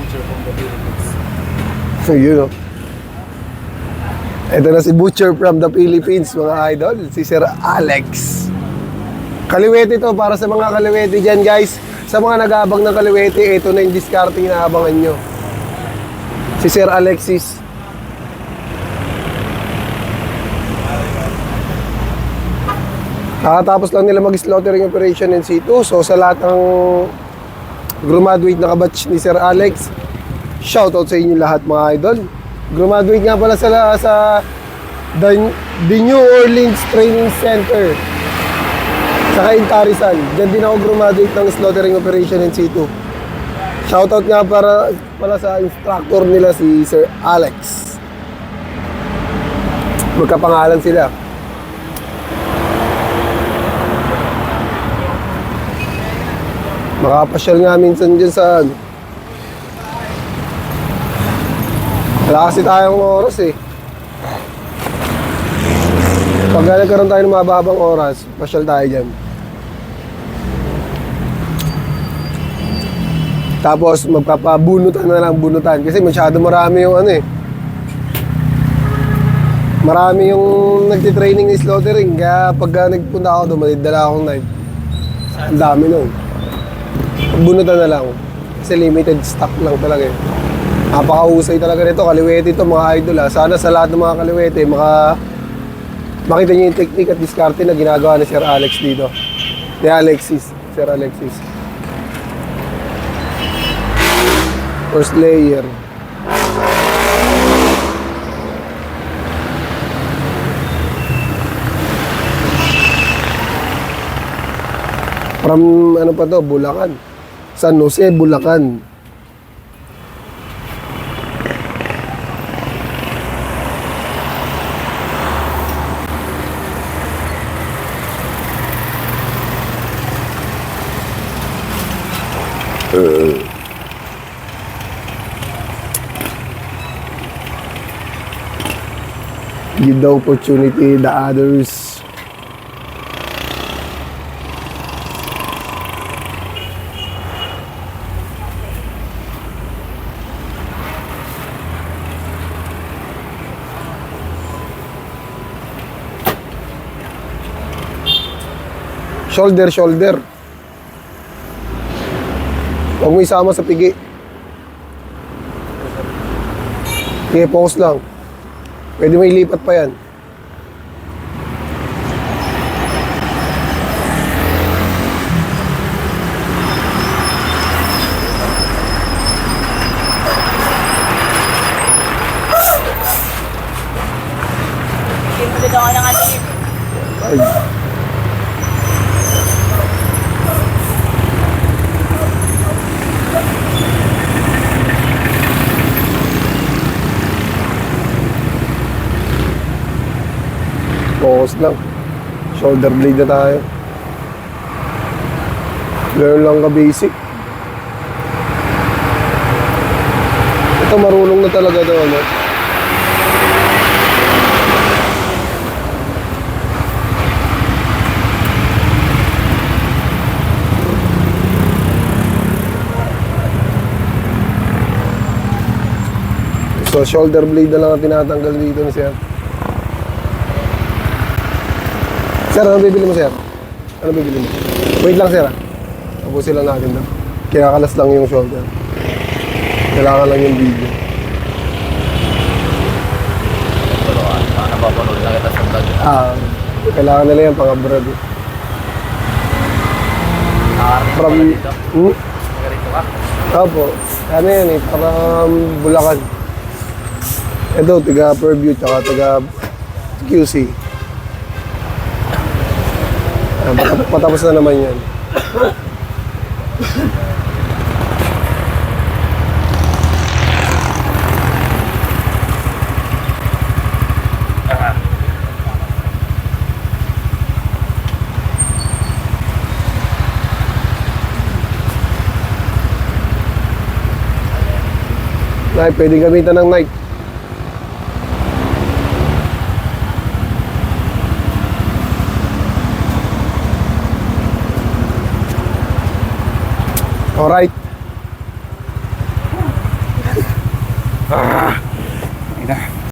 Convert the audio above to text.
Butcher from the Philippines. Yun o. Ito na si Butcher from the Philippines, mga idol. Si Sir Alex. Kaliwete to para sa mga kaliwete dyan, guys. Sa mga nag-aabang ng kaliwete, ito na yung discarding na abangan nyo. Si Sir Alexis. Kakatapos lang nila mag-slaughtering operation in situ. So sa lahat ng graduate na kabatch ni Sir Alex, shoutout sa inyo lahat, mga idol. Graduate nga pala sa the New Orleans Training Center sa Intarizal. Diyan din ako graduate ng slaughtering operation in situ. Shoutout nga pala sa instructor nila, si Sir Alex. Magkapangalan sila. Makapasyal nga minsan dyan sa ano. Wala kasi tayong oras eh. Pag nagkaroon tayo ng mababang oras, pasyal tayo dyan. Tapos magpapabunutan na lang, bunutan. Kasi masyado marami yung ano eh. Marami yung nagtitraining ni slaughtering. Kaya pag nagpunta ako doon, malidala akong knife. Ang dami nun. Bunutan na lang. Kasi limited stock lang talaga eh. Napakahusay talaga nito. Kaliwete ito, mga idol ha. Sana sa lahat ng mga kaliwete, makita niyo yung technique at diskarte na ginagawa ni Sir Alex dito. Ni Alexis. Sir Alexis. First layer. From ano pa to? Bulacan. San Jose, Bulacan. Give the opportunity the others. Shoulder. Huwag mo isama sa pigi. Okay, focus lang. Pwede mo ilipat pa yan. Dito ako lang atin. Ay. Focus lang. Shoulder blade na tayo. Ganun lang ka-basic. Ito marunong na talaga to, ano? So shoulder blade na lang ang tinatanggal dito ni Sir. Sir, ano bibili mo, Sir? Ano bibili mo? Wait lang, Sir. Tapusin lang natin na. Kinakalas lang yung shoulder. Kailangan lang yung video. Napapanood lang kita sa vlog. Kailangan nila yan pang-abroad. From... Dito? Hmm? Ganito ka? Opo. Ano yan eh, parang Bulacan. Ito, tiga Purview, tsaka tiga QC. Patapos na naman yan. Nay, pwede gamitan ng knife. Alright. Ayun na.